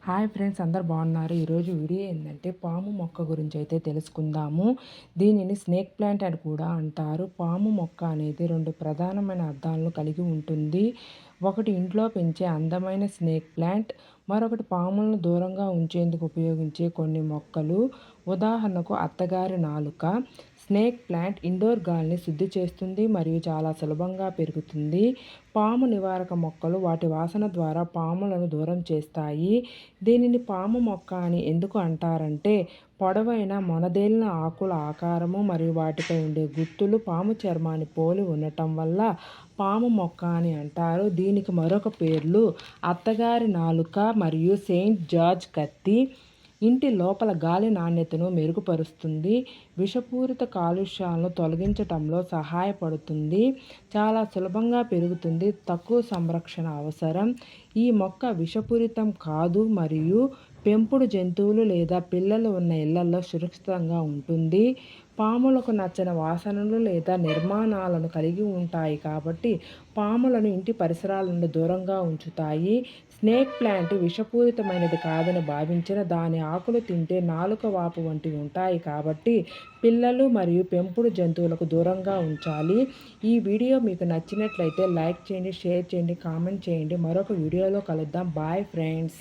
Hi friends, అందరు బాగున్నారు. ఈరోజు వీడియో ఏంటంటే పాము మొక్క గురించి అయితే తెలుసుకుందాము. దీనిని స్నేక్ ప్లాంట్ అని కూడా అంటారు. పాము మొక్క అనేది రెండు ప్రధానమైన అర్థాలను కలిగి ఉంటుంది. ఒకటి ఇంట్లో పెంచే అందమైన స్నేక్ ప్లాంట్, మరొకటి పాములను దూరంగా ఉంచేందుకు ఉపయోగించే కొన్ని మొక్కలు. ఉదాహరణకు అత్తగారి నాలుక. స్నేక్ ప్లాంట్ ఇండోర్ గాలిని శుద్ధి చేస్తుంది మరియు చాలా సులభంగా పెరుగుతుంది. పాము నివారక మొక్కలు వాటి వాసన ద్వారా పాములను దూరం చేస్తాయి. దీనిని పాము మొక్క అని ఎందుకు అంటారంటే, పొడవైన మొనదేలిన ఆకుల ఆకారము మరియు వాటిపై ఉండే గుర్తులు పాము చర్మాన్ని పోలి ఉండటం వల్ల పాము మొక్క అని అంటారు. దీనికి మరొక పేర్లు అత్తగారి నాలుక మరియు సెయింట్ జార్జ్ కత్తి. ఇంటి లోపల గాలి నాణ్యతను మెరుగుపరుస్తుంది. విషపూరిత కాలుష్యాలను తొలగించటంలో సహాయపడుతుంది. చాలా సులభంగా పెరుగుతుంది. తక్కువ సంరక్షణ అవసరం. ఈ మొక్క విషపూరితం కాదు మరియు పెంపుడు జంతువులు లేదా పిల్లలు ఉన్న ఇళ్లలో సురక్షితంగా ఉంటుంది. పాములకు నచ్చని వాసనలు లేదా నిర్మాణాలను కలిగి ఉంటాయి కాబట్టి పాములను ఇంటి పరిసరాల నుండి దూరంగా ఉంచుతాయి. స్నేక్ ప్లాంట్ విషపూరితమైనది కాదని భావించిన దాని ఆకులు తింటే నాలుక వాపు వంటివి ఉంటాయి కాబట్టి పిల్లలు మరియు పెంపుడు జంతువులకు దూరంగా ఉంచాలి. ఈ వీడియో మీకు నచ్చినట్లయితే లైక్ చేయండి, షేర్ చేయండి, కామెంట్ చేయండి. మరొక వీడియోలో కలుద్దాం. Bye friends.